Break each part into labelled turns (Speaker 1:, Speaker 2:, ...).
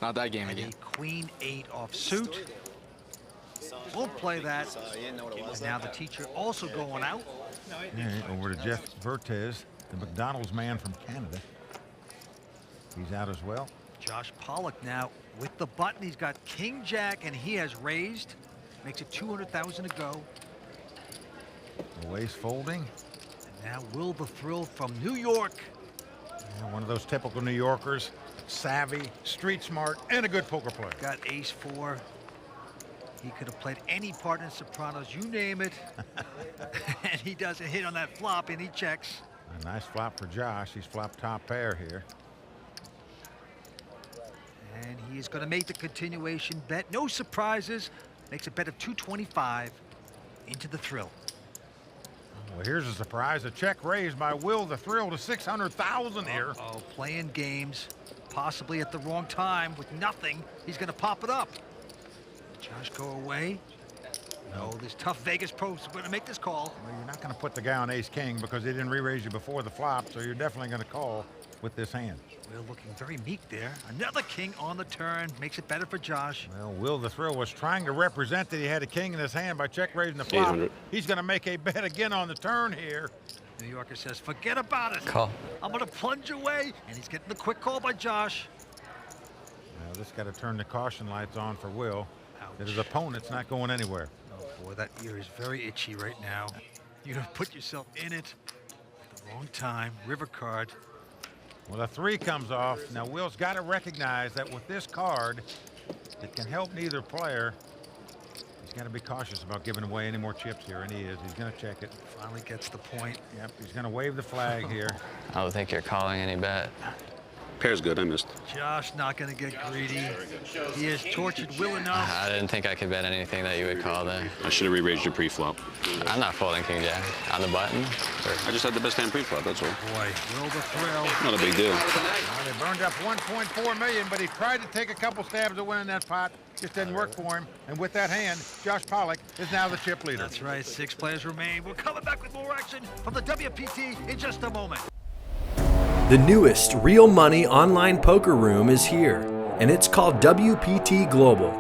Speaker 1: Not that game again.
Speaker 2: Queen 8 off suit. Won't play that. And now the teacher also going out.
Speaker 3: All right, over to Jeff Vertes, the McDonald's man from Canada. He's out as well.
Speaker 2: Josh Pollock now with the button. He's got King Jack, and he has raised. Makes it 200,000 to go.
Speaker 3: Owais folding.
Speaker 2: And now Will the Thrill from New York.
Speaker 3: Yeah, one of those typical New Yorkers. Savvy, street smart, and a good poker player.
Speaker 2: Got ace 4. He could have played any part in Sopranos, you name it. And he doesn't hit on that flop, and he checks.
Speaker 3: A nice flop for Josh. He's flopped top pair here.
Speaker 2: And he is going to make the continuation bet. No surprises. Makes a bet of 225 into the Thrill.
Speaker 3: Well, here's a surprise. A check raised by Will the Thrill to 600,000 here.
Speaker 2: Oh, playing games, possibly at the wrong time with nothing. He's going to pop it up. Josh go away. No, this tough Vegas pros are going to make this call.
Speaker 3: Well, you're not going to put the guy on ace-king because he didn't re-raise you before the flop, so you're definitely going to call with this hand.
Speaker 2: Will looking very meek there. Another king on the turn. Makes it better for Josh.
Speaker 3: Well, Will the Thrill was trying to represent that he had a king in his hand by check raising the flop.
Speaker 4: 800.
Speaker 3: He's going to make a bet again on the turn here.
Speaker 2: New Yorker says, forget about it.
Speaker 1: Call.
Speaker 2: I'm going to plunge away. And he's getting the quick call by Josh.
Speaker 3: Now, this got to turn the caution lights on for Will.
Speaker 2: Ouch.
Speaker 3: That his opponent's not going anywhere.
Speaker 2: Oh, boy, that ear is very itchy right now. You have put yourself in it at the wrong time. River card.
Speaker 3: Well, a 3 comes off. Now, Will's got to recognize that with this card, it can help neither player. He's got to be cautious about giving away any more chips here, and he is. He's going to check it.
Speaker 2: Finally gets the point.
Speaker 3: Yep, he's going to wave the flag here.
Speaker 1: I don't think you're calling any bet.
Speaker 4: Pair's good, I missed.
Speaker 2: Josh not going to get greedy. He has tortured Will enough.
Speaker 1: I didn't think I could bet anything that you would call there.
Speaker 4: I should have re-raised your pre-flop.
Speaker 1: I'm not folding King Jack on the button.
Speaker 4: I just had the best hand pre-flop, that's all.
Speaker 2: Boy, Will the Thrill.
Speaker 4: Not a big deal.
Speaker 3: Well, they burned up 1.4 million, but he tried to take a couple stabs at winning that pot. Just didn't work for him. And with that hand, Josh Pollock is now the chip leader.
Speaker 2: That's right. 6 players remain. We're coming back with more action from the WPT in just a moment.
Speaker 5: The newest real money online poker room is here, and it's called WPT Global.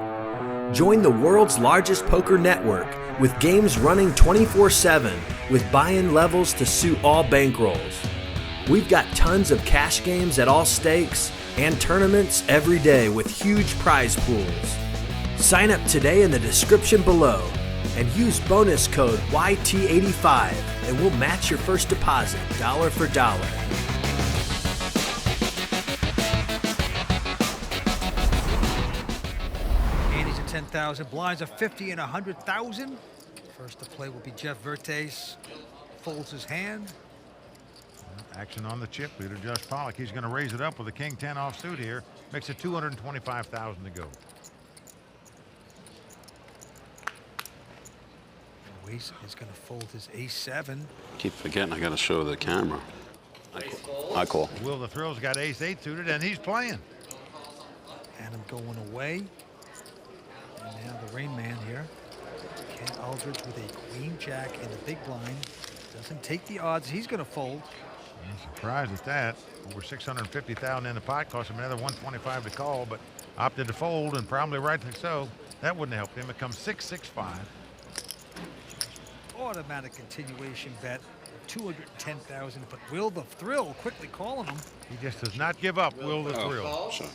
Speaker 5: Join the world's largest poker network with games running 24/7 with buy-in levels to suit all bankrolls. We've got tons of cash games at all stakes and tournaments every day with huge prize pools. Sign up today in the description below and use bonus code YT85 and we'll match your first deposit dollar for dollar.
Speaker 2: Andy's at 10,000. Blinds are 50 and 100,000. First to play will be Jeff Vertes. Folds his hand.
Speaker 3: Action on the chip leader, Josh Pollock. He's going to raise it up with a king 10 offsuit here. Makes it 225,000 to go.
Speaker 2: Owais is going to fold his ace-7.
Speaker 4: Keep forgetting I got to show the camera. I call.
Speaker 3: Will the Thrill's got ace-8 suited, and he's playing.
Speaker 2: Adam going away. And now the Rain Man here. Ken Aldridge with a queen-jack in the big blind. Doesn't take the odds. He's going to fold.
Speaker 3: I'm surprised at that. Over 650,000 in the pot. Cost him another 125 to call, but opted to fold, and probably rightly so. That wouldn't have helped him. It comes 6-6-5.
Speaker 2: Automatic continuation bet. 210,000, but Will the Thrill quickly calling him.
Speaker 3: He just does not give up, Will the Thrill.
Speaker 4: Sure.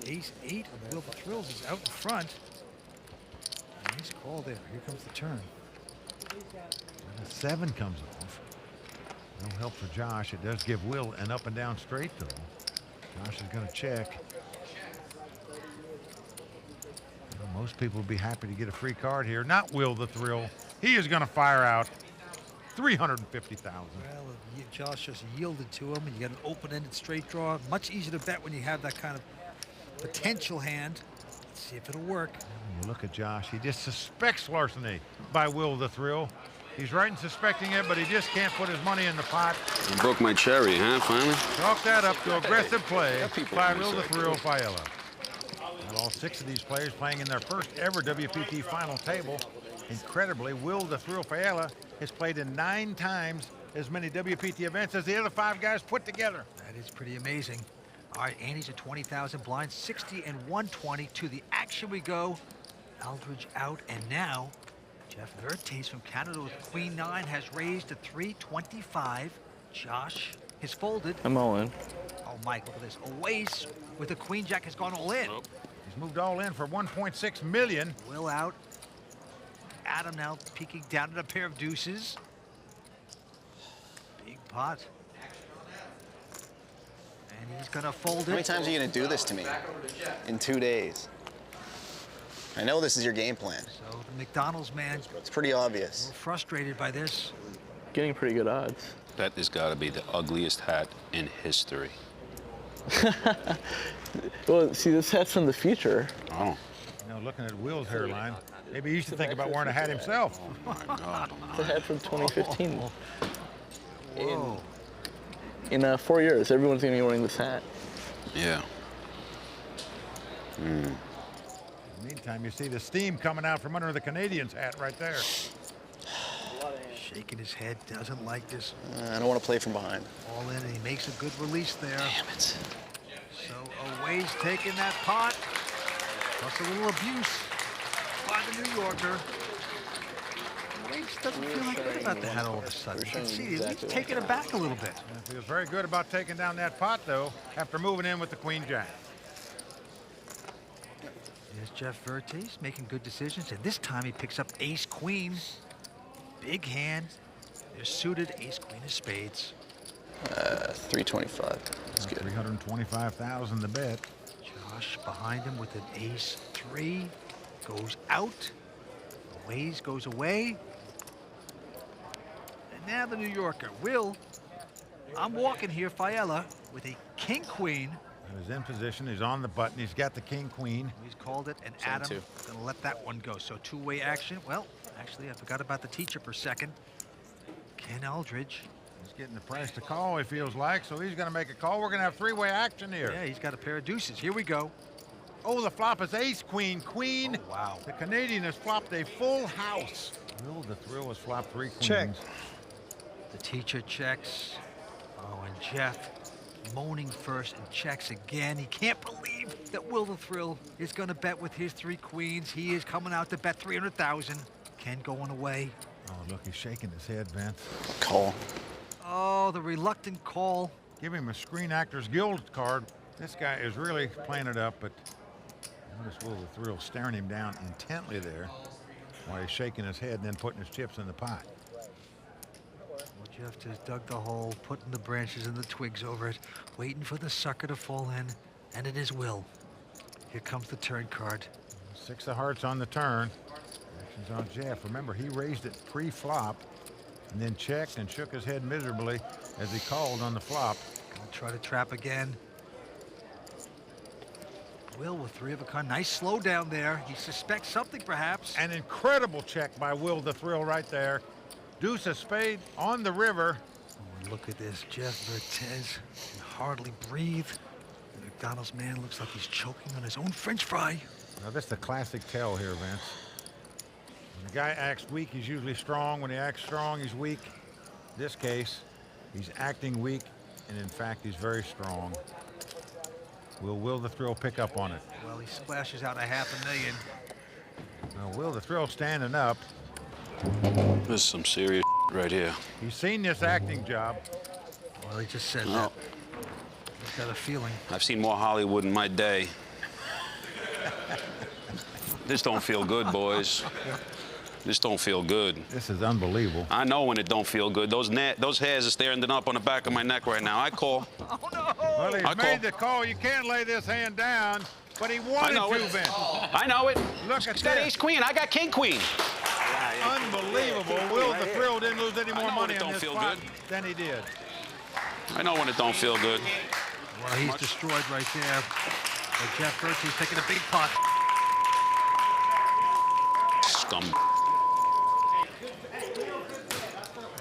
Speaker 2: Ace-8 of Will the Thrills is out in front. Nice call there. Here comes the turn.
Speaker 3: And a 7 comes off. No help for Josh. It does give Will an up and down straight, though. Josh is going to check. Well, most people would be happy to get a free card here. Not Will the Thrill. He is going to fire out 350,000.
Speaker 2: Well, Josh just yielded to him, and you got an open-ended straight draw. Much easier to bet when you have that kind of potential hand. Let's see if it'll work.
Speaker 3: When you look at Josh, he just suspects larceny by Will the Thrill. He's right in suspecting it, but he just can't put his money in the pot.
Speaker 4: You broke my cherry, huh, finally?
Speaker 3: Chalk that up to aggressive play by Will the Thrill Failla. All 6 of these players playing in their first ever WPT final table. Incredibly, Will the Thrill Failla has played in 9 times as many WPT events as the other 5 guys put together.
Speaker 2: That is pretty amazing. All right, Andy's at 20,000 blind, 60 and 120. To the action we go. Aldridge out, and now Jeff Vertes from Canada with Queen 9 has raised to 325. Josh is folded.
Speaker 6: I'm all in.
Speaker 2: Oh, Mike, look at this. Owais with the Queen Jack has gone all in.
Speaker 3: He's moved all in for 1.6 million.
Speaker 2: Will out. Adam now peeking down at a pair of deuces. Big pot. And he's gonna fold it.
Speaker 7: How many times are you gonna do this to me in 2 days? I know this is your game plan.
Speaker 2: So the McDonald's man,
Speaker 7: It's pretty
Speaker 2: a
Speaker 7: obvious.
Speaker 2: little frustrated by this.
Speaker 6: Getting pretty good odds.
Speaker 4: That has got to be the ugliest hat in history.
Speaker 6: Well, see, this hat's from the future.
Speaker 4: Oh.
Speaker 3: You know, looking at Will's hairline, maybe he should think about wearing a hat himself.
Speaker 4: Oh, my God.
Speaker 6: It's a hat from 2015.
Speaker 2: Whoa.
Speaker 6: In 4 years, everyone's gonna be wearing this hat.
Speaker 4: Yeah.
Speaker 3: In the meantime, you see the steam coming out from under the Canadian's hat right there.
Speaker 2: Shaking his head, doesn't like this.
Speaker 7: I don't want to play from behind.
Speaker 2: All in, and he makes a good release there.
Speaker 7: Damn it.
Speaker 2: So Owais taking that pot, plus a little abuse by the New Yorker. Owais doesn't feel like good about the hat all of a sudden. You can see he's taking it back a little bit.
Speaker 3: He feels very good about taking down that pot, though, after moving in with the Queen Jack.
Speaker 2: Here's Jeff Vertes making good decisions, and this time he picks up ace queen. Big hand. They're suited ace queen of spades.
Speaker 7: 325. That's good.
Speaker 3: 325,000 to bet.
Speaker 2: Josh behind him with an ace 3. Goes out. Owais goes away. And now the New Yorker. Will. I'm walking here, Failla, with a king queen.
Speaker 3: He's in position. He's on the button. He's got the king queen.
Speaker 2: He's called it, and Adam gonna let that one go. So two-way action. Well, actually, I forgot about the teacher for a second. Ken Aldridge.
Speaker 3: He's getting the price to call, he feels like, so he's going to make a call. We're going to have three-way action here.
Speaker 2: Yeah, he's got a pair of deuces. Here we go.
Speaker 3: Oh, the flop is ace, queen, queen.
Speaker 2: Oh, wow.
Speaker 3: The Canadian has flopped a full house. Will the Thrill has flopped 3 queens.
Speaker 7: Check.
Speaker 2: The teacher checks. Oh, and Jeff moaning first and checks again. He can't believe that Will the Thrill is going to bet with his 3 queens. He is coming out to bet 300,000. Ken going away.
Speaker 3: Oh, look, he's shaking his head, Vince.
Speaker 7: Call.
Speaker 2: Oh, the reluctant call.
Speaker 3: Give him a Screen Actors Guild card. This guy is really playing it up, but notice Will the Thrill staring him down intently there while he's shaking his head and then putting his chips in the pot.
Speaker 2: Well, Jeff just dug the hole, putting the branches and the twigs over it, waiting for the sucker to fall in, and it is Will. Here comes the turn card.
Speaker 3: 6 of hearts on the turn. Action's on Jeff. Remember, he raised it pre-flop and then checked and shook his head miserably as he called on the flop.
Speaker 2: Gonna try to trap again. Will with 3 of a kind. Nice slow down there. He suspects something perhaps.
Speaker 3: An incredible check by Will the Thrill right there. Deuce of spade on the river.
Speaker 2: Oh, look at this. Jeff Vertes can hardly breathe. The McDonald's man looks like he's choking on his own French fry.
Speaker 3: Now, that's the classic tell here, Vince. When the guy acts weak, he's usually strong. When he acts strong, he's weak. This case, he's acting weak, and in fact, he's very strong. Will the Thrill pick up on it?
Speaker 2: Well, he splashes out $500,000.
Speaker 3: Now, Will the Thrill standing up.
Speaker 4: This is some serious right here.
Speaker 3: He's seen this acting job.
Speaker 2: Well, he just said
Speaker 4: No.
Speaker 2: that. He's got a feeling.
Speaker 4: I've seen more Hollywood in my day. This don't feel good, boys. This don't feel good.
Speaker 3: This is unbelievable.
Speaker 4: I know when it don't feel good. Those hairs are standing up on the back of my neck right now. I call.
Speaker 2: Oh, no!
Speaker 3: Well, he's
Speaker 4: I call.
Speaker 3: made the call. You can't lay this hand down, but he wanted
Speaker 4: know
Speaker 3: to,
Speaker 4: it.
Speaker 3: Vince.
Speaker 4: I know it.
Speaker 3: Look at
Speaker 4: It's got
Speaker 3: this.
Speaker 4: ace queen. I got king queen.
Speaker 3: Unbelievable. Will the Thrill didn't lose any more
Speaker 4: know
Speaker 3: money
Speaker 4: it
Speaker 3: on
Speaker 4: don't
Speaker 3: this
Speaker 4: feel
Speaker 3: spot
Speaker 4: good.
Speaker 3: than he did.
Speaker 4: I know when it don't feel good.
Speaker 2: Well, he's destroyed right there. But Jeff Vertes taking a big pot.
Speaker 4: Scum.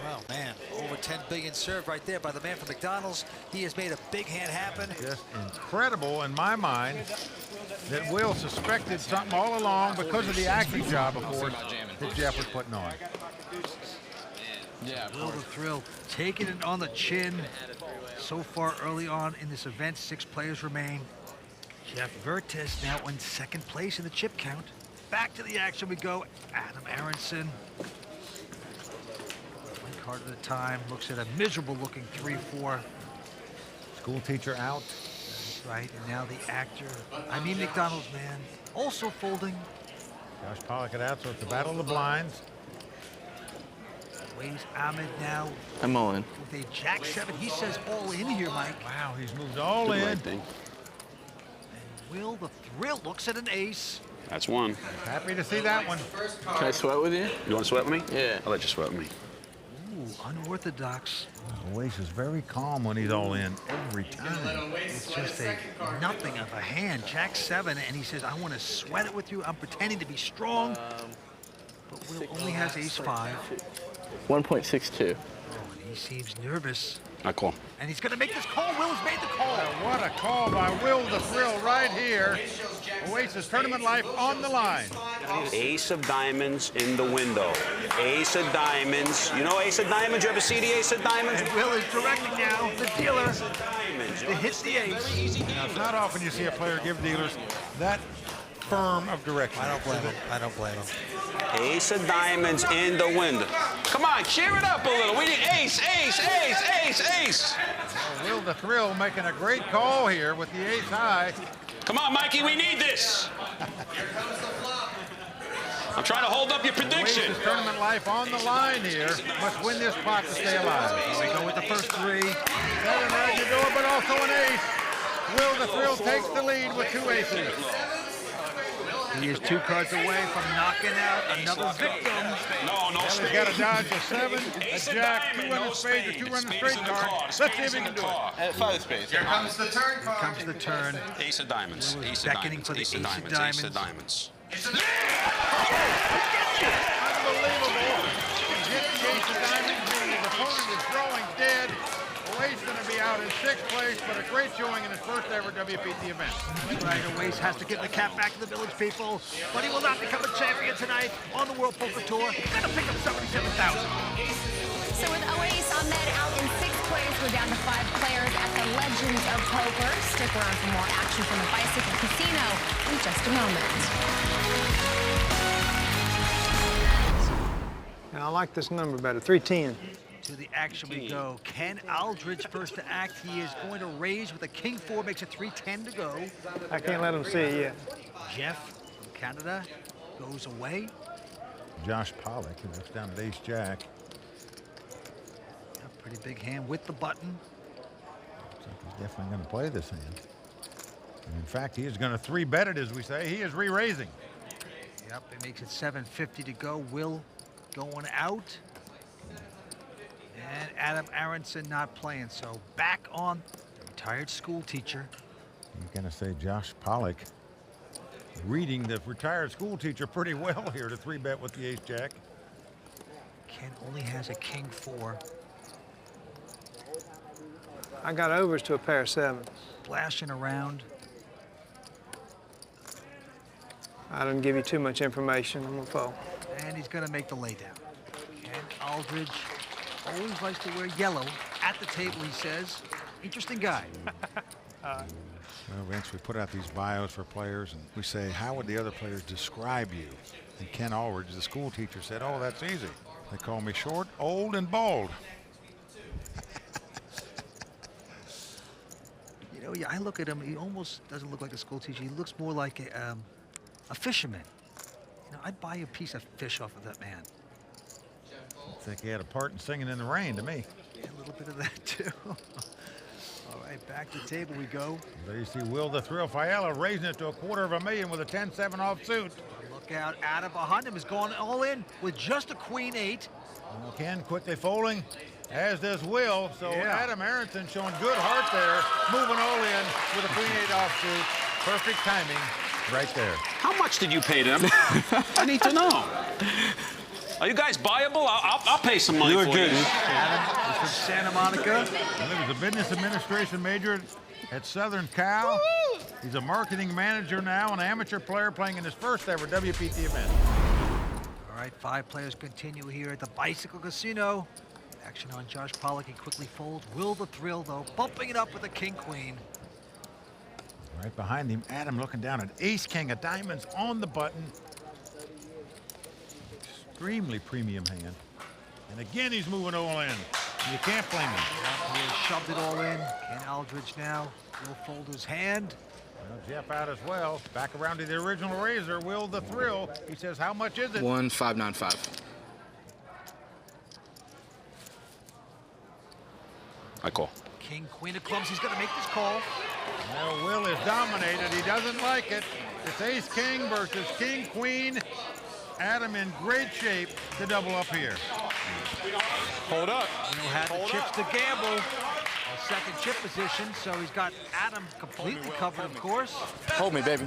Speaker 2: Well, man, over 10 billion served right there by the man from McDonald's. He has made a big hand happen.
Speaker 3: Just incredible in my mind that Will suspected something all along because of the acting job, of course, that Jeff was putting on.
Speaker 1: Yeah,
Speaker 2: Will the Thrill taking it on the chin. so far early on in this event, 6 players remain. Jeff Vertes now in second place in the chip count. Back to the action we go. Adam Aronson. One card at a time. Looks at a miserable looking 3-4.
Speaker 3: School teacher out.
Speaker 2: That's right. And now the actor, McDonald's man, also folding.
Speaker 3: Josh Pollock it out, so it's a battle of the blinds.
Speaker 2: Owais Ahmed now
Speaker 6: I'm all in.
Speaker 2: with a Jack 7. He says all in here, Mike.
Speaker 3: Wow, he's moved all in.
Speaker 2: And Will the Thrill looks at an ace.
Speaker 4: That's one.
Speaker 3: Happy to see that one.
Speaker 6: Can I sweat with you?
Speaker 4: You want to sweat with me?
Speaker 6: Yeah.
Speaker 4: I'll let you sweat with me.
Speaker 2: Ooh, unorthodox.
Speaker 3: Owais is very calm when he's all in every time.
Speaker 2: It's just a nothing of a hand. Jack 7, and he says, I want to sweat it with you. I'm pretending to be strong. But Will only has ace 5.
Speaker 6: 1.62.
Speaker 2: Oh, and he seems nervous.
Speaker 4: I call.
Speaker 2: And he's going to make this call. Will has made the call.
Speaker 3: What a call by Will the Thrill right here. Owais' tournament life on the line.
Speaker 4: Ace of diamonds in the window. Ace of diamonds. You know Ace of diamonds? You ever see the Ace of diamonds?
Speaker 2: And Will is directing now the dealer
Speaker 4: Diamonds.
Speaker 2: to hit the ace.
Speaker 3: Now, it's not often you see a player give dealers that firm of direction.
Speaker 2: I don't blame him. I don't blame him.
Speaker 4: Ace of diamonds in the window. Come on, cheer it up a little. We need ace, ace, ace, ace, ace.
Speaker 3: Will the Thrill making a great call here with the ace high.
Speaker 4: Come on, Mikey, we need this. I'm trying to hold up your prediction.
Speaker 3: Owais' tournament life on the line here. Must win this pot to stay alive.
Speaker 2: Here we go with the first 3.
Speaker 3: Seven ready to do it, but also an ace. Will the Thrill takes the lead with 2 aces.
Speaker 2: He is 2 cards away from knocking out another victim.
Speaker 4: No
Speaker 3: He's
Speaker 4: spade.
Speaker 3: got to dodge a 7,
Speaker 4: Ace
Speaker 3: a
Speaker 4: of
Speaker 3: jack,
Speaker 4: diamond,
Speaker 3: 2 running
Speaker 4: no
Speaker 3: spades, or
Speaker 4: spades.
Speaker 3: 2 running
Speaker 4: Spades
Speaker 3: straight
Speaker 4: in the
Speaker 3: card.
Speaker 4: car.
Speaker 3: Let's see if
Speaker 4: Spades
Speaker 3: he
Speaker 4: in
Speaker 3: can
Speaker 4: the
Speaker 3: do it.
Speaker 4: car.
Speaker 7: 5 spades.
Speaker 2: Here comes the turn.
Speaker 4: Ace of diamonds.
Speaker 2: Will is
Speaker 4: Ace of
Speaker 2: beckoning
Speaker 4: diamonds.
Speaker 2: for the
Speaker 4: Ace of
Speaker 2: ace of
Speaker 4: diamonds. Ace of
Speaker 2: diamonds.
Speaker 4: diamonds.
Speaker 3: Unbelievable. He hit the ace of diamonds. His opponent is throwing dead. Owais going to be out in 6th place, but a great showing in his first ever WPT event.
Speaker 2: That's right, Owais has to get the cap back to the village people, but he will not become a champion tonight on the World Poker Tour. He's going to pick up $77,000.
Speaker 8: So with Owais, Ahmed out in 6th place, we're down to 5 players at the Legends of Poker. Stick around for more action from the Bicycle Casino in just a moment.
Speaker 9: I like this number better, 310.
Speaker 2: To the action we go. Ken Aldridge first to act. He is going to raise with a king 4, makes it 310 to go.
Speaker 9: I can't let them see it yet.
Speaker 2: Jeff from Canada goes away.
Speaker 3: Josh Pollock, who looks down at ace jack.
Speaker 2: A pretty big hand with the button.
Speaker 3: Looks like he's definitely going to play this hand. And in fact, he is going to 3-bet it, as we say. He is re-raising.
Speaker 2: Yep, it makes it 750 to go. Will going out. And Adam Aronson not playing, so back on the retired school teacher.
Speaker 3: You're going to say Josh Pollock reading the retired school teacher pretty well here to 3-bet with the ace jack.
Speaker 2: Ken only has a king 4.
Speaker 9: I got overs to a pair of 7s.
Speaker 2: Flashing around.
Speaker 9: I didn't give you too much information. I'm gonna fold.
Speaker 2: And he's going to make the laydown. Ken Aldridge always likes to wear yellow at the table, he says. Interesting guy.
Speaker 3: Well, Vince, we put out these bios for players, and we say, how would the other players describe you? And Ken Aldridge, the school teacher, said, oh, that's easy. They call me short, old, and bald.
Speaker 2: You know, yeah, I look at him, he almost doesn't look like a school teacher. He looks more like a fisherman. You know, I'd buy a piece of fish off of that man.
Speaker 3: I think he had a part in Singing in the Rain to me.
Speaker 2: Yeah, a little bit of that, too. All right, back to the table we go.
Speaker 3: There you see Will the Thrill Failla raising it to $250,000 with a 10-7 offsuit.
Speaker 2: Look out, Adam behind him is going all in with just a queen 8.
Speaker 3: Ken quickly folding, as does Will. So
Speaker 2: Yeah.
Speaker 3: Adam Aronson showing good heart there, moving all in with a queen 8 offsuit. Perfect timing right there.
Speaker 4: How much did you pay them? I need to know. Are you guys buyable? I'll pay some money for you.
Speaker 2: Adam is from Santa Monica.
Speaker 3: Well, he was a business administration major at Southern Cal. He's a marketing manager now, an amateur player playing in his first ever WPT event.
Speaker 2: All right, 5 players continue here at the Bicycle Casino Action on Josh Pollock. He quickly folds. Will the Thrill, though, bumping it up with a king-queen.
Speaker 3: Right behind him, Adam looking down at ace-king of diamonds on the button. Extremely premium hand. And again, he's moving all in. You can't blame him.
Speaker 2: He has shoved it all in. Ken Aldridge now will fold his hand.
Speaker 3: Well, Jeff out as well. Back around to the original razor. Will the Thrill. He says, how much is it?
Speaker 10: 1595.
Speaker 4: I call.
Speaker 2: King, queen of clubs. He's going to make this call.
Speaker 3: Well, Will is dominated. He doesn't like it. It's ace-king versus king-queen. Adam in great shape to double up here.
Speaker 4: Hold up.
Speaker 2: Will had the chips to gamble. A second chip position, so he's got Adam completely covered, of course.
Speaker 10: Hold me, baby.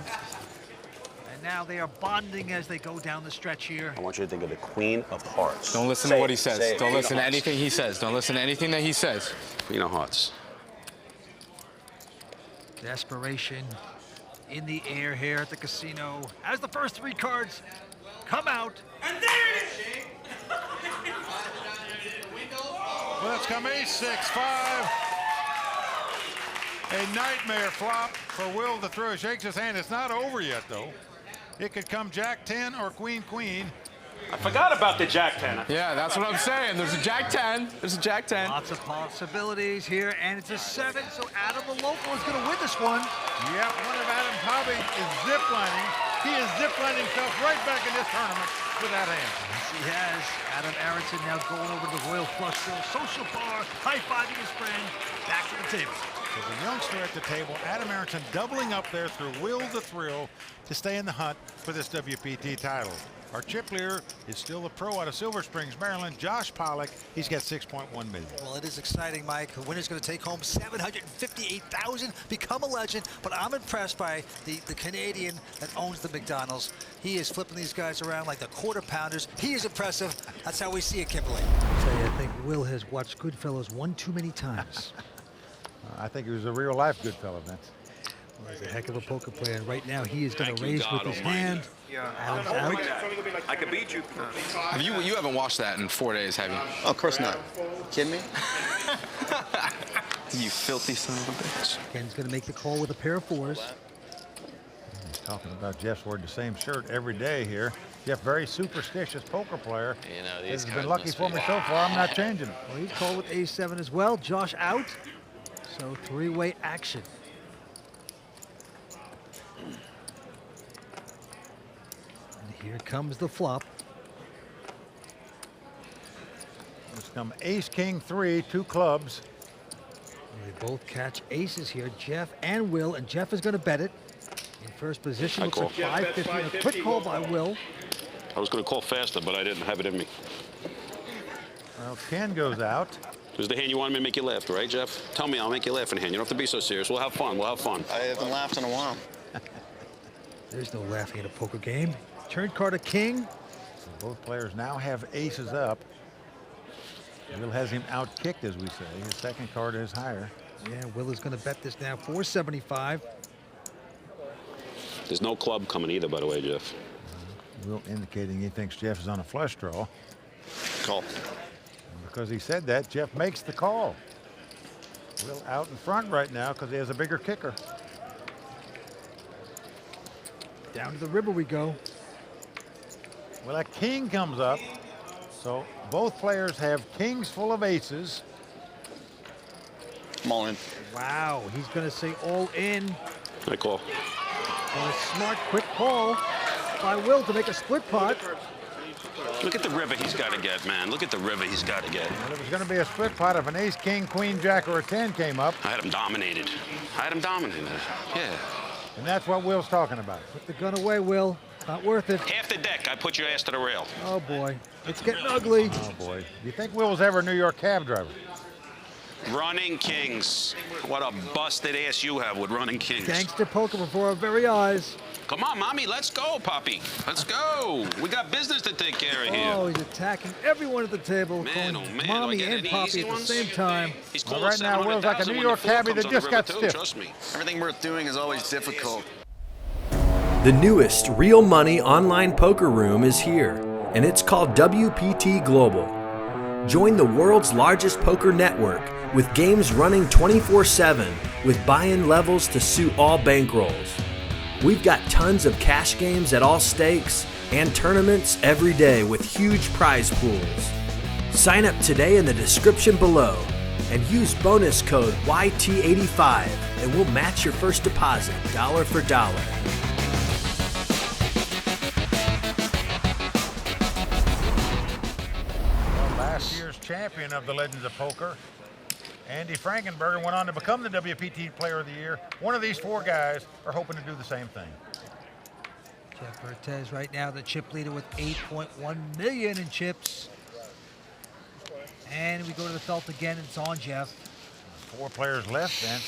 Speaker 2: And now they are bonding as they go down the stretch here.
Speaker 4: I want you to think of the queen of hearts.
Speaker 10: Don't listen to what he says. Don't listen to anything he says. Don't listen to anything that he says.
Speaker 4: Queen of hearts.
Speaker 2: Desperation in the air here at the casino as the first three cards come out.
Speaker 3: And there it is! Well, let's come ace-6-5. A nightmare flop for Will to throw. Shakes his hand. It's not over yet, though. It could come Jack-10 or Queen-Queen.
Speaker 11: I forgot about the Jack-10.
Speaker 10: Yeah, that's what I'm saying. There's a Jack-10. There's a Jack-10.
Speaker 2: Lots of possibilities here, and it's a 7, so Adam the local is going to win this one.
Speaker 3: Yep, one of Adam's hobbies is ziplining. He is ziplining himself right back in this tournament with that hand.
Speaker 2: Yes, he has. Adam Aronson now going over to the Royal Flush Draw social bar, high-fiving his friend, back to the table.
Speaker 3: So the youngster at the table, Adam Aronson doubling up there through Will the Thrill to stay in the hunt for this WPT title. Our chip leader is still the pro out of Silver Springs, Maryland, Josh Pollock. He's got 6.1 million.
Speaker 2: Well, it is exciting, Mike. The winner's going to take home $758,000, become a legend. But I'm impressed by the Canadian that owns the McDonald's. He is flipping these guys around like the quarter pounders. He is impressive. That's how we see it, Kimberly. I think Will has watched Goodfellas one too many times.
Speaker 3: I think he was a real-life good fellow, Vince.
Speaker 2: Well, he's a heck of a poker player. And right now, he is going to raise with his hand. Adam's out.
Speaker 11: I could beat you.
Speaker 10: You haven't watched that in 4 days, have you?
Speaker 7: Oh, of course not. Kidding me?
Speaker 10: You filthy son of a bitch.
Speaker 2: Ken's going to make the call with a pair of 4s.
Speaker 3: He's talking about Jeff's wearing the same shirt every day here. Jeff, very superstitious poker player.
Speaker 1: You know,
Speaker 3: This
Speaker 1: these
Speaker 3: has
Speaker 1: cards
Speaker 3: been lucky
Speaker 1: must
Speaker 3: for
Speaker 1: be-
Speaker 3: me so far. I'm not changing it.
Speaker 2: Well, he's called with ace-7 as well. Josh out. So three-way action. And here comes the flop.
Speaker 3: It's come ace-king-3, 2 clubs.
Speaker 2: They both catch aces here, Jeff and Will, and Jeff is going to bet it. In first position, looks like 550. A quick call by Will.
Speaker 4: I was going to call faster, but I didn't have it in me.
Speaker 3: Well, Ken goes out.
Speaker 4: This is the hand you wanted me to make you laugh, right, Jeff? Tell me, I'll make you laugh in the hand. You don't have to be so serious. We'll have fun. We'll have fun.
Speaker 7: I haven't laughed in a while.
Speaker 2: There's no laughing at a poker game. Turn card a king.
Speaker 3: So both players now have aces up. Will has him out-kicked, as we say. His second card is higher.
Speaker 2: Yeah, Will is going to bet this now, 475.
Speaker 4: There's no club coming either, by the way, Jeff.
Speaker 3: Will indicating he thinks Jeff is on a flush draw.
Speaker 7: Call.
Speaker 3: And because he said that, Jeff makes the call. Will out in front right now because he has a bigger kicker.
Speaker 2: Down to the river we go.
Speaker 3: Well, a king comes up. So both players have kings full of aces.
Speaker 7: I'm all in.
Speaker 2: Wow, he's going to say all in.
Speaker 4: I call.
Speaker 2: And a smart, quick call by Will to make a split pot.
Speaker 4: Look at the river he's got to get, man. Look at the river he's got to get.
Speaker 3: Well, it was going to be a split pot if an ace, king, queen, jack, or a 10 came up.
Speaker 4: I had him dominated. Yeah.
Speaker 3: And that's what Will's talking about.
Speaker 2: Put the gun away, Will. Not worth it.
Speaker 4: Half the deck, I put your ass to the rail.
Speaker 2: Oh, boy. It's getting ugly.
Speaker 3: Oh, boy. Do you think Will was ever a New York cab driver?
Speaker 4: Running kings. What a busted ass you have with running kings.
Speaker 2: Gangster poker before our very eyes.
Speaker 4: Come on, Mommy, let's go, Poppy. Let's go. We got business to take care of here.
Speaker 2: Oh, he's attacking everyone at the table.
Speaker 4: Man,
Speaker 2: calling
Speaker 4: oh, man,
Speaker 2: Mommy
Speaker 4: do I get
Speaker 2: and
Speaker 4: any
Speaker 2: Poppy
Speaker 4: easy
Speaker 2: at the
Speaker 4: ones?
Speaker 2: same time.
Speaker 4: He's
Speaker 3: Well,
Speaker 4: calling
Speaker 3: right now, Will's like a
Speaker 4: 700,000
Speaker 3: New
Speaker 4: when
Speaker 3: York
Speaker 4: the floor
Speaker 3: cabbie that
Speaker 4: comes on
Speaker 3: just
Speaker 4: the
Speaker 3: got
Speaker 4: river, too,
Speaker 3: stiff.
Speaker 4: Trust me.
Speaker 7: Everything worth doing is always difficult.
Speaker 5: The newest real money online poker room is here, and it's called WPT Global. Join the world's largest poker network with games running 24/7 with buy-in levels to suit all bankrolls. We've got tons of cash games at all stakes and tournaments every day with huge prize pools. Sign up today in the description below and use bonus code YT85 and we'll match your first deposit dollar for dollar.
Speaker 3: Last year's champion of the Legends of Poker, Andy Frankenberger, went on to become the WPT Player of the Year. One of these four guys are hoping to do the same thing.
Speaker 2: Jeff Vertes right now the chip leader with 8.1 million in chips. And we go to the felt again, and it's on Jeff.
Speaker 3: 4 players left, then.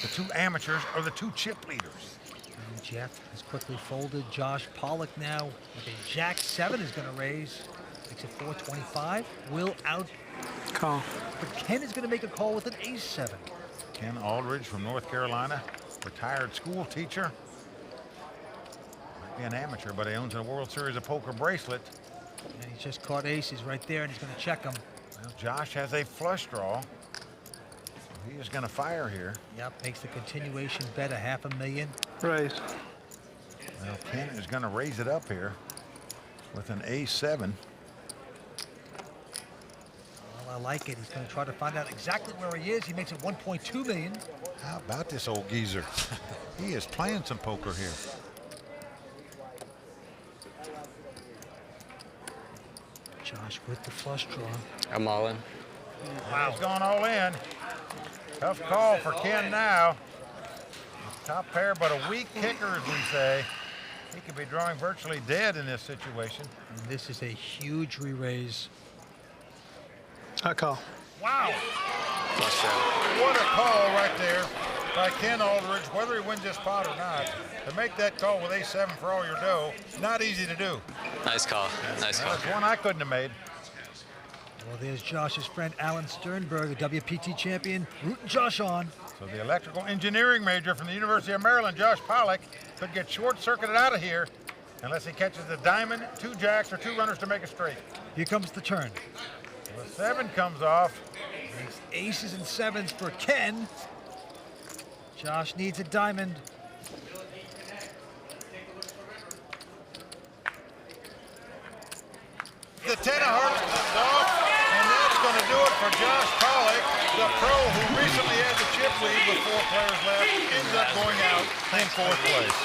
Speaker 3: The 2 amateurs are the 2 chip leaders.
Speaker 2: And Jeff has quickly folded. Josh Pollock now with a Jack-7 is going to raise. Makes it 425. Will out.
Speaker 9: Call.
Speaker 2: But Ken is going to make a call with an Ace-7.
Speaker 3: Ken Aldridge from North Carolina, retired school teacher. Might be an amateur, but he owns a World Series of Poker bracelet.
Speaker 2: And he just caught aces right there, and he's going to check them.
Speaker 3: Well, Josh has a flush draw. So he is going to fire here.
Speaker 2: Yep, makes the continuation bet a $500,000.
Speaker 9: Raise.
Speaker 3: Well, Ken is going to raise it up here with an Ace-7.
Speaker 2: Well, I like it. He's going to try to find out exactly where he is. He makes it 1.2 million.
Speaker 3: How about this old geezer? He is playing some poker here.
Speaker 2: Josh with the flush draw.
Speaker 1: I'm all in.
Speaker 3: Wow. He's gone all in. Tough call for Ken now. Top pair, but a weak kicker, as we say. He could be drawing virtually dead in this situation.
Speaker 2: And this is a huge re-raise.
Speaker 9: I call.
Speaker 3: Wow. What a call right there by Ken Aldridge, whether he wins this pot or not. To make that call with Ace-7 for all your dough, not easy to do.
Speaker 1: Nice call. Nice call.
Speaker 3: That's one I couldn't have made.
Speaker 2: Well, there's Josh's friend Alan Sternberg, the WPT champion, rooting Josh on.
Speaker 3: So the electrical engineering major from the University of Maryland, Josh Pollock, could get short-circuited out of here unless he catches the diamond, 2 jacks, or 2 runners to make a straight.
Speaker 2: Here comes the turn.
Speaker 3: The 7 comes off.
Speaker 2: Makes aces and 7s for Ken. Josh needs a diamond.
Speaker 3: The 10 of hearts is off, and that's going to do it for Josh Pollock, the pro who recently had the chip lead with 4 players left, ends up going out in 4th place.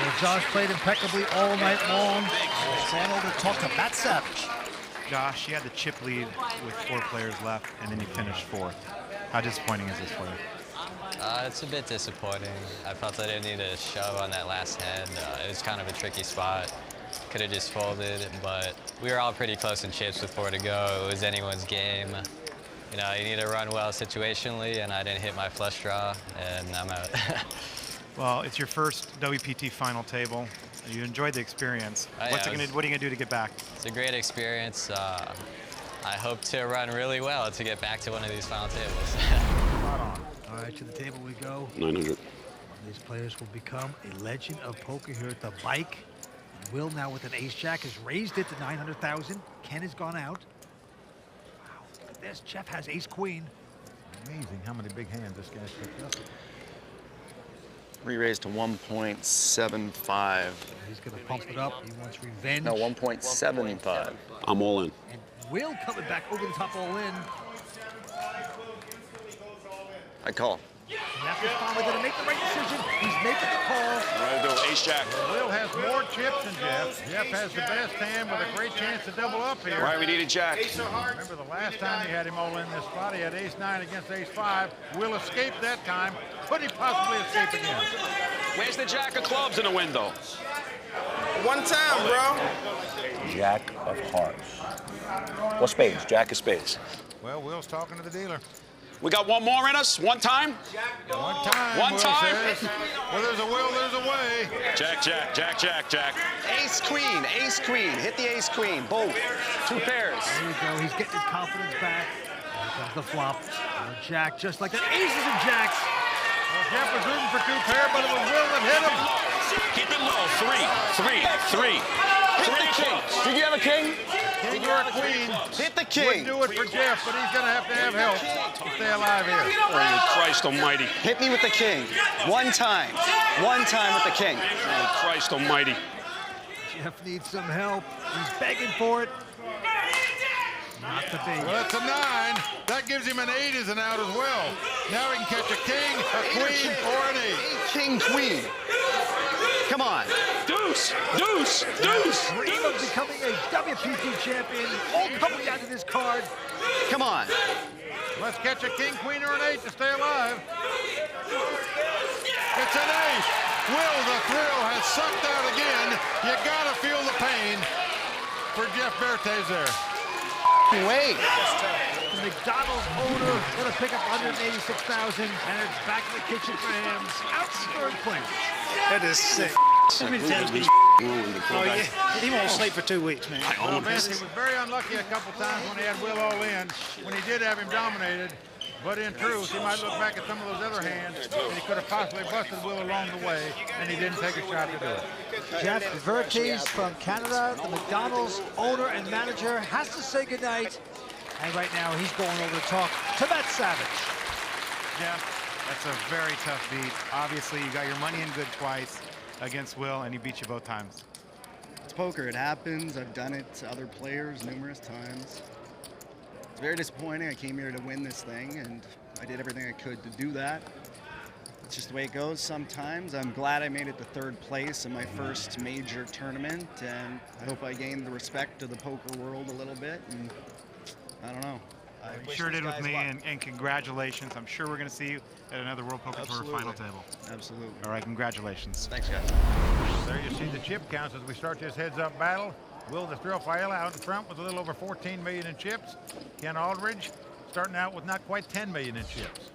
Speaker 2: Well, Josh played impeccably all night long.
Speaker 12: Stand over to talk to Matt Savage.
Speaker 13: Josh, you had the chip lead with 4 players left, and then you finished 4th. How disappointing is this for you?
Speaker 1: It's a bit disappointing. I felt I didn't need a shove on that last hand. It was kind of a tricky spot. Could have just folded, but we were all pretty close in chips with 4 to go. It was anyone's game. You know, you need to run well situationally, and I didn't hit my flush draw, and I'm out.
Speaker 13: Well, it's your first WPT final table. You enjoyed the experience. What are you going to do to get back?
Speaker 1: It's a great experience. I hope to run really well to get back to one of these final tables.
Speaker 2: All right, to the table we go.
Speaker 11: 900.
Speaker 2: These players will become a legend of poker here at the bike. Will now with an Ace-Jack has raised it to 900,000. Ken has gone out. Wow, look at this. Jeff has Ace-Queen.
Speaker 3: Amazing how many big hands this guy's picked up.
Speaker 7: Re-raised to 1.75.
Speaker 2: He's going to pump it up. He wants revenge.
Speaker 7: No, 1.75.
Speaker 11: I'm all in.
Speaker 2: And Will coming back over the top all in.
Speaker 7: I call.
Speaker 2: And after finally going to make the right decision, he's making the call.
Speaker 11: Ready to do Ace-Jack.
Speaker 3: Will has more chips than Jeff. Jeff has the best hand with a great chance to double up here.
Speaker 11: Right, we need a jack.
Speaker 3: Remember the last time he had him all in this spot, he had Ace-9 against Ace-5. Will escaped that time. Could he possibly escape again?
Speaker 11: Where's the jack of clubs in the window?
Speaker 14: One time, bro.
Speaker 15: Jack of hearts. Well, spades, jack of spades.
Speaker 3: Well, Will's talking to the dealer.
Speaker 11: We got one more in us? One time?
Speaker 3: One time,
Speaker 11: One
Speaker 3: Will
Speaker 11: time?
Speaker 3: says. Well, there's a will, there's a way.
Speaker 11: Jack, jack, jack, jack, jack.
Speaker 7: Ace-Queen, Ace-Queen. Hit the Ace-Queen, both. 2 pairs.
Speaker 2: There you go. He's getting his confidence back. Here comes the flop. And Jack, just like that. Aces and jacks.
Speaker 3: Well, Jeff was rooting for 2 pair, but it was Will that hit him.
Speaker 11: Keep it low. 3, 3, 3.
Speaker 7: Hit the king. Did you have a king?
Speaker 3: King or a queen.
Speaker 7: Hit the king.
Speaker 3: Wouldn't do it for Jeff, but he's going to have help to stay alive here.
Speaker 11: Holy Christ almighty.
Speaker 7: Hit me with the king. One time. One time with the king.
Speaker 11: Holy Christ almighty.
Speaker 2: Jeff needs some help. He's begging for it. Not the big.
Speaker 3: Well, that's a 9. That gives him an 8 as an out as well. Now he can catch a king, a queen, or an 8.
Speaker 7: King, queen. Come on.
Speaker 11: Deuce, deuce, deuce.
Speaker 2: Dream of becoming a WPT champion. All coming down to this card.
Speaker 7: Come on.
Speaker 3: Let's catch a king, queen, or an 8 to stay alive. It's an ace. Will the Thrill has sucked out again. You gotta feel the pain for Jeff Vertes there.
Speaker 7: Wait.
Speaker 2: The McDonald's owner gonna pick up $186,000, and it's back in the kitchen for him. Out third place.
Speaker 12: That is sick. Let me tell you. Oh, yeah. He won't sleep for 2 weeks, man.
Speaker 3: Well, man, he was very unlucky a couple times when he had Will all in, when he did have him dominated. But in truth, he might look back at some of those other hands, and he could have possibly busted Will along the way, and he didn't take a shot to do it.
Speaker 2: Jeff Vertes from Canada, the McDonald's owner and manager, has to say goodnight. And right now, he's going over to talk to Matt Savage.
Speaker 13: Jeff, that's a very tough beat. Obviously, you got your money in good twice against Will, and he beat you both times.
Speaker 16: It's poker. It happens. I've done it to other players numerous times. It's very disappointing. I came here to win this thing, and I did everything I could to do that. It's just the way it goes sometimes. I'm glad I made it to third place in my first major tournament, and I hope I gained the respect of the poker world a little bit, and I don't know.
Speaker 13: You sure did with me, and congratulations. I'm sure we're going to see you at another World Poker Tour final table.
Speaker 16: Absolutely.
Speaker 13: All right, congratulations.
Speaker 16: Thanks, guys.
Speaker 3: There you see the chip counts as we start this heads-up battle. Will the Thrill Failla out in front with a little over 14 million in chips. Ken Aldridge starting out with not quite 10 million in chips.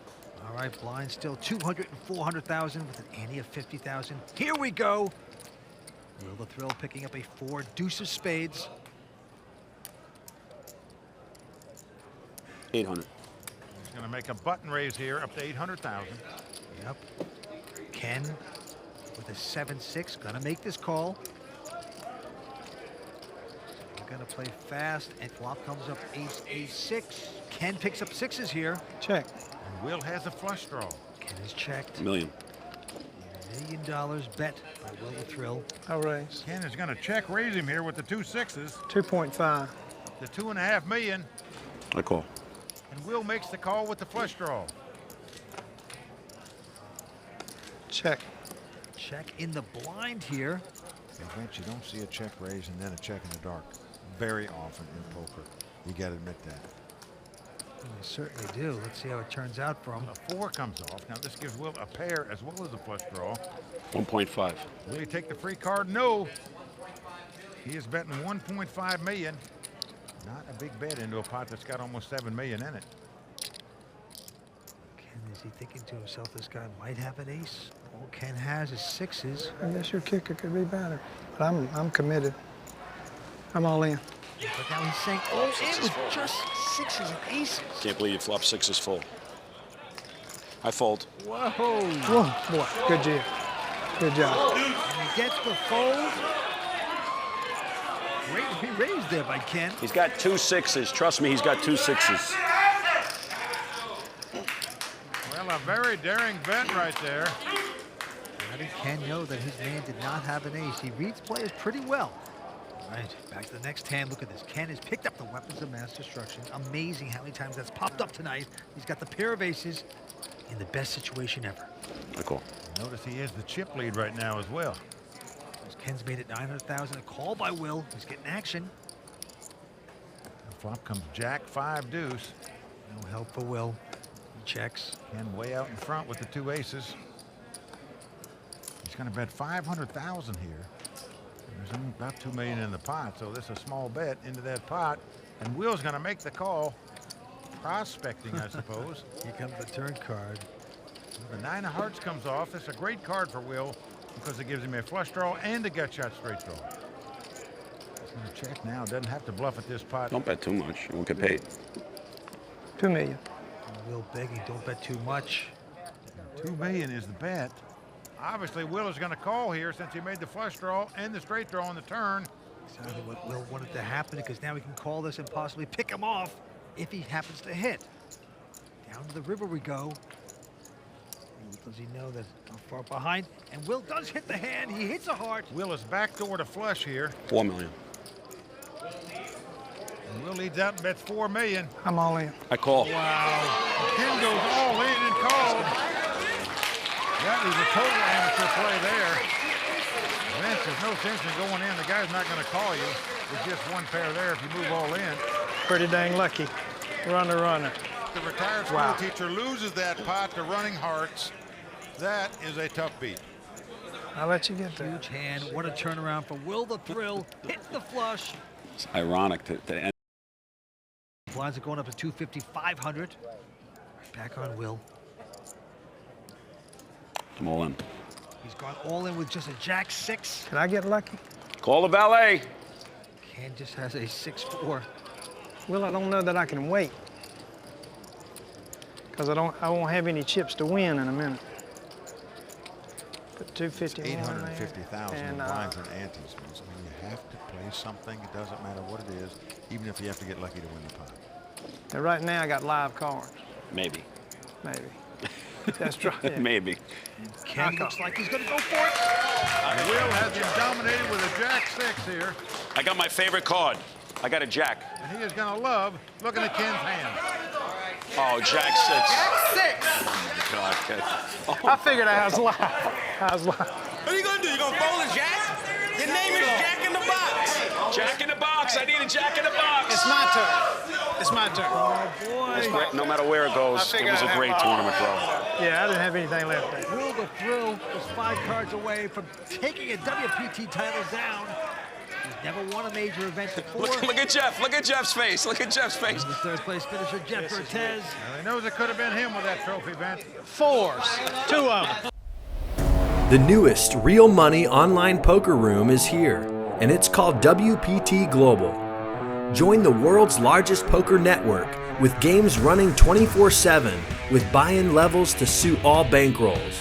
Speaker 2: All right, blind still 200 and 400,000 with an ante of 50,000. Here we go. Will the Thrill picking up a 4 deuce of spades.
Speaker 11: 800.
Speaker 3: He's going to make a button raise here up to 800,000.
Speaker 2: Yep. Ken with a 7-6 going to make this call. Gonna play fast, and flop comes up ace, ace, 6. Ken picks up 6s here.
Speaker 9: Check.
Speaker 3: And Will has a flush draw.
Speaker 2: Ken is checked.
Speaker 11: $1 million.
Speaker 2: $1 million bet by Will the Thrill.
Speaker 9: I'll raise.
Speaker 3: Ken is gonna check raise him here with the 2 6s.
Speaker 9: 2.5.
Speaker 3: The 2.5 million.
Speaker 11: I call.
Speaker 3: And Will makes the call with the flush draw.
Speaker 9: Check.
Speaker 2: Check in the blind here.
Speaker 3: I bet you don't see a check raise and then a check in the dark very often in poker. You got to admit that.
Speaker 2: We certainly do. Let's see how it turns out for him.
Speaker 3: A 4 comes off. Now this gives Will a pair as well as a flush draw.
Speaker 11: 1.5.
Speaker 3: Will he take the free card? No. He is betting 1.5 million. Not a big bet into a pot that's got almost 7 million in it.
Speaker 2: Ken, is he thinking to himself, this guy might have an ace? All Ken has is 6s.
Speaker 9: I guess your kicker could be better, but I'm committed. I'm all in.
Speaker 2: But now he's saying all in with just 6s and aces.
Speaker 11: Can't believe you flop 6s full. I fold.
Speaker 2: Whoa.
Speaker 9: Whoa, boy, good job. Good job.
Speaker 2: And he gets the fold. Great raised there by Ken.
Speaker 11: He's got 2 6s. Trust me, he's got 2 6s.
Speaker 3: Well, a very daring bet right there.
Speaker 2: How did Ken know that his man did not have an ace? He reads players pretty well. All right, back to the next hand. Look at this. Ken has picked up the weapons of mass destruction. Amazing how many times that's popped up tonight. He's got the pair of aces in the best situation ever.
Speaker 11: I call.
Speaker 3: Notice he is the chip lead right now as well.
Speaker 2: Ken's made it 900,000. A call by Will. He's getting action.
Speaker 3: The flop comes jack, 5 deuce.
Speaker 2: No help for Will. He checks.
Speaker 3: Ken way out in front with the 2 aces. He's going to bet 500,000 here. There's only about 2 million in the pot, so this is a small bet into that pot. And Will's going to make the call. Prospecting, I suppose.
Speaker 2: Here comes the turn card.
Speaker 3: The 9 of hearts comes off. It's a great card for Will because it gives him a flush draw and a gut shot straight draw. He's going to check now. Doesn't have to bluff at this pot.
Speaker 11: Don't bet too much. You won't get paid.
Speaker 9: 2 million.
Speaker 2: Will begging, don't bet too much.
Speaker 3: 2 million is the bet. Obviously, Will is going to call here since he made the flush draw and the straight draw on the turn.
Speaker 2: Exactly what Will wanted to happen, because now we can call this and possibly pick him off if he happens to hit. Down to the river we go. Does he know that how far behind? And Will does hit the hand. He hits a heart.
Speaker 3: Will is backdoor to flush here.
Speaker 11: $4 million.
Speaker 3: And Will leads out and bets $4 million.
Speaker 9: I'm all in.
Speaker 11: I call.
Speaker 3: Wow. Ken goes all in and called. That is a total amateur play there. Vince, there's no sense in going in. The guy's not going to call you. There's just one pair there if you move all in.
Speaker 9: Pretty dang lucky. Runner, runner.
Speaker 3: The retired school teacher loses that pot to Running Hearts. That is a tough beat.
Speaker 9: I'll let you get there.
Speaker 2: Huge hand. What a turnaround for Will the Thrill. Hits the flush.
Speaker 11: It's ironic to end.
Speaker 2: Blinds are going up to 250, 500. Back on Will.
Speaker 11: I'm all in.
Speaker 2: He's gone all in with just a jack 6.
Speaker 9: Can I get lucky?
Speaker 11: Call the valet.
Speaker 2: Ken just has a 6-4.
Speaker 9: Well, I don't know that I can wait, because I won't have any chips to win in a minute. But 250.
Speaker 3: 850,000 in blinds and antes. I mean, you have to play something. It doesn't matter what it is, even if you have to get lucky to win the pot.
Speaker 9: And right now I got live cards.
Speaker 11: Maybe.
Speaker 9: Maybe. That's right. Yeah.
Speaker 11: Maybe.
Speaker 2: Ken looks like he's going to go for it.
Speaker 3: Will has him dominated with a jack 6 here.
Speaker 11: I got my favorite card. I got a jack.
Speaker 3: And he is going to love looking at Ken's hand.
Speaker 11: Oh, jack 6.
Speaker 14: Jack 6.
Speaker 11: Oh, my God, Ken. Oh,
Speaker 9: I figured I was live. I was live.
Speaker 14: What are you gonna do? You gonna fold a jack? Your name is Jack in the Box.
Speaker 11: Jack in the box. I need a jack in the box.
Speaker 12: It's my turn. It's my turn.
Speaker 2: Oh, boy.
Speaker 11: No matter where it goes, it was a great tournament, bro.
Speaker 9: Yeah, I didn't have anything left there.
Speaker 2: Will the Thrill was 5 cards away from taking a WPT title down. He's never won a major event before.
Speaker 11: Look at Jeff. Look at Jeff's face. Look at Jeff's face.
Speaker 2: The third place finisher, Jeff Vertes.
Speaker 3: Well, he knows it could have been him with that trophy, Vince.
Speaker 9: 4s. 2 of them.
Speaker 5: The newest real money online poker room is here, and it's called WPT Global. Join the world's largest poker network with games running 24/7 with buy-in levels to suit all bankrolls.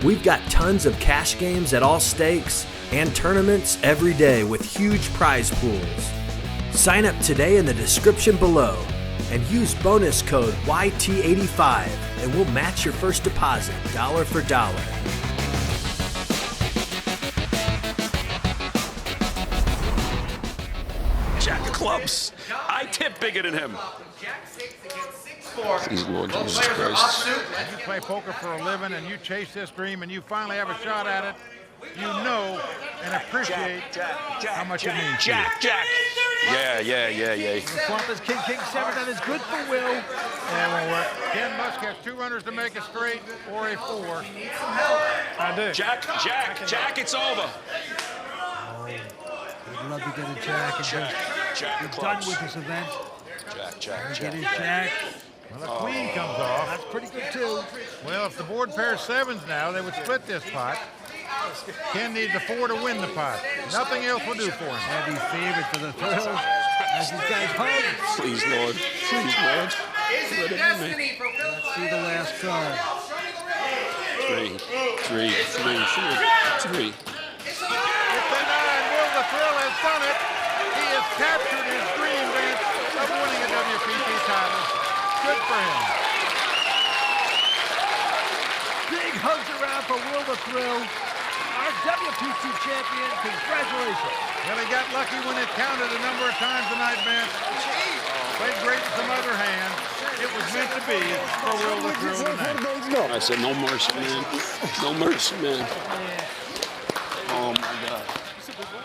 Speaker 5: We've got tons of cash games at all stakes and tournaments every day with huge prize pools. Sign up today in the description below and use bonus code YT85 and we'll match your first deposit dollar for dollar.
Speaker 11: Jack of clubs. I tip bigger than him. Please, Lord Jesus Christ.
Speaker 3: When you play poker for a living and you chase this dream and you finally have a shot at it, you know and appreciate how much it means.
Speaker 11: Jack. Yeah.
Speaker 2: Swamp is King 7. That is good for Will.
Speaker 3: That won't work. Ken Musk has 2 runners to make a straight or a 4.
Speaker 9: I do.
Speaker 11: Jack, it's over.
Speaker 2: I'd love to get a jack and be done with this event.
Speaker 11: Jack.
Speaker 2: Get his jack.
Speaker 3: Well, the queen comes off.
Speaker 2: That's pretty good too.
Speaker 3: Well, if the board pairs 7s now, they would split this pot. Ken needs a 4 to win the pot. Nothing else will do for him.
Speaker 2: Heavy favorite for the Thrill. As these guys hug.
Speaker 11: Please, Lord. Please, Lord.
Speaker 14: Is it destiny for Will?
Speaker 2: Let's see the last card.
Speaker 11: 3.
Speaker 3: 59, Will the Thrill has done it. He has captured his dream, Vince, of winning a WPT title. Good for him.
Speaker 2: Big hugs around for Will the Thrill. Our WPT champion, congratulations.
Speaker 3: Well, he got lucky when it counted a number of times tonight, Vince. Played great in some other hands. It was meant to be for Will the Thrill tonight.
Speaker 11: I said, no mercy, man. No mercy, man. Oh, my God.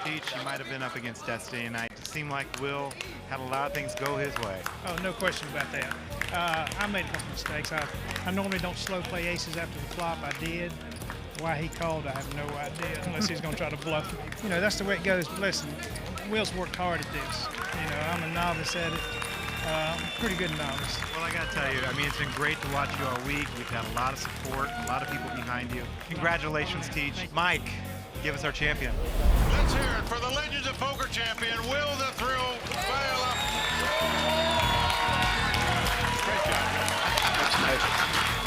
Speaker 13: Teach, you might have been up against destiny tonight. It seemed like Will had a lot of things go his way.
Speaker 12: Oh, no question about that. I made a couple mistakes. I normally don't slow play aces after the flop. I did. Why he called, I have no idea, unless he's going to try to bluff me. You know, that's the way it goes. But listen, Will's worked hard at this. You know, I'm a novice at it. Pretty good novice.
Speaker 13: Well, I got to tell you, I mean, it's been great to watch you all week. We've had a lot of support, a lot of people behind you. Congratulations, Teach. Mike, give us our champion.
Speaker 3: Let's hear it for the Legends of Poker champion, Will the Thrill Failla. Great job.
Speaker 11: That's nice.